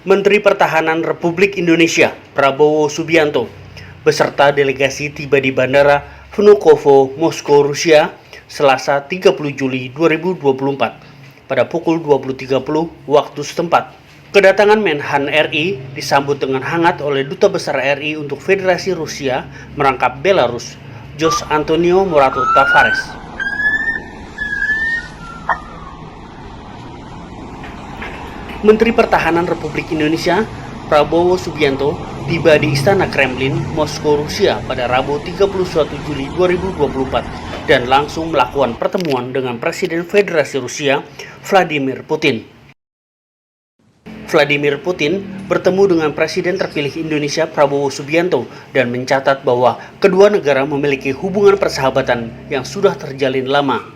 Menteri Pertahanan Republik Indonesia Prabowo Subianto beserta delegasi tiba di Bandara Vnukovo, Moskow, Rusia, Selasa 30 Juli 2024 pada pukul 20.30 waktu setempat. Kedatangan Menhan RI disambut dengan hangat oleh Duta Besar RI untuk Federasi Rusia merangkap Belarus, Jose Antonio Morato Tavares. Menteri Pertahanan Republik Indonesia Prabowo Subianto tiba di Istana Kremlin, Moskow, Rusia pada Rabu 31 Juli 2024 dan langsung melakukan pertemuan dengan Presiden Federasi Rusia Vladimir Putin. Vladimir Putin bertemu dengan Presiden terpilih Indonesia Prabowo Subianto dan mencatat bahwa kedua negara memiliki hubungan persahabatan yang sudah terjalin lama.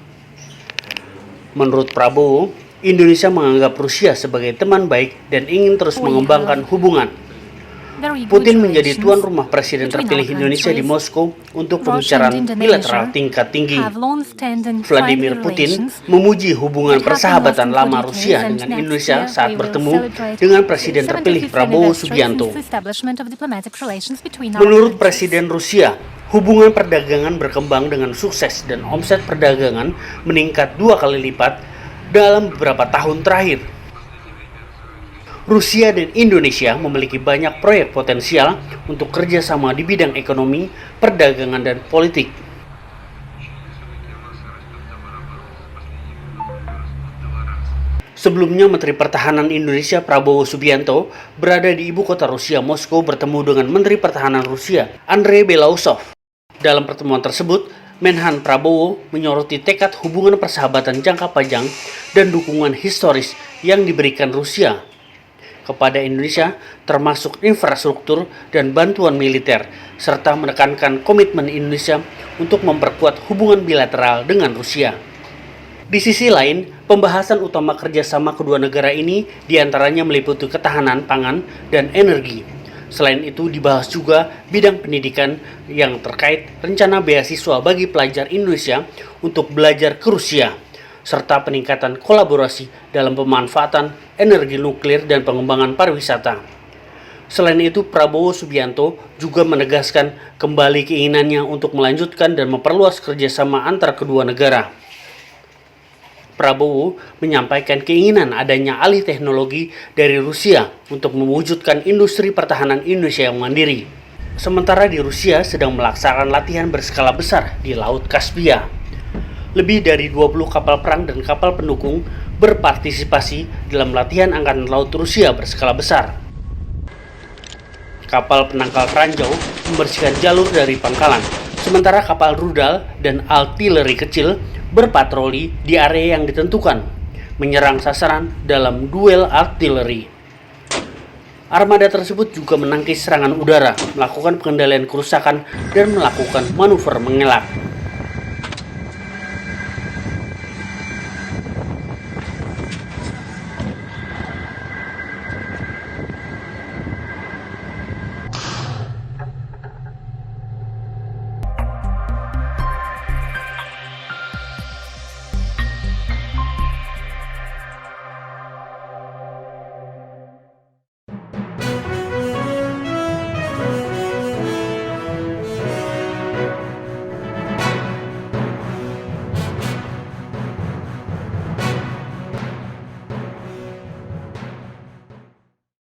Menurut Prabowo, Indonesia menganggap Rusia sebagai teman baik dan ingin terus mengembangkan hubungan. Putin menjadi tuan rumah Presiden terpilih Indonesia di Moskow untuk pembicaraan bilateral tingkat tinggi. Vladimir Putin memuji hubungan persahabatan lama Rusia dengan Indonesia saat bertemu dengan Presiden terpilih Prabowo Subianto. Menurut Presiden Rusia, hubungan perdagangan berkembang dengan sukses dan omset perdagangan meningkat 2 kali lipat dalam beberapa tahun terakhir. Rusia dan Indonesia memiliki banyak proyek potensial untuk kerjasama di bidang ekonomi, perdagangan, dan politik. Sebelumnya, Menteri Pertahanan Indonesia Prabowo Subianto berada di ibu kota Rusia, Moskow, bertemu dengan Menteri Pertahanan Rusia Andrei Belousov. Dalam pertemuan tersebut, Menhan Prabowo menyoroti tekad hubungan persahabatan jangka panjang dan dukungan historis yang diberikan Rusia kepada Indonesia, termasuk infrastruktur dan bantuan militer, serta menekankan komitmen Indonesia untuk memperkuat hubungan bilateral dengan Rusia. Di sisi lain, pembahasan utama kerjasama kedua negara ini diantaranya meliputi ketahanan pangan dan energi. Selain itu dibahas juga bidang pendidikan yang terkait rencana beasiswa bagi pelajar Indonesia untuk belajar ke Rusia, serta peningkatan kolaborasi dalam pemanfaatan energi nuklir dan pengembangan pariwisata. Selain itu, Prabowo Subianto juga menegaskan kembali keinginannya untuk melanjutkan dan memperluas kerjasama antar kedua negara. Prabowo menyampaikan keinginan adanya alih teknologi dari Rusia untuk mewujudkan industri pertahanan Indonesia yang mandiri. Sementara di Rusia sedang melaksanakan latihan berskala besar di Laut Kaspia. Lebih dari 20 kapal perang dan kapal pendukung berpartisipasi dalam latihan Angkatan Laut Rusia berskala besar. Kapal penangkal ranjau membersihkan jalur dari pangkalan, sementara kapal rudal dan artileri kecil berpatroli di area yang ditentukan, menyerang sasaran dalam duel artileri. Armada tersebut juga menangkis serangan udara, melakukan pengendalian kerusakan, dan melakukan manuver mengelak.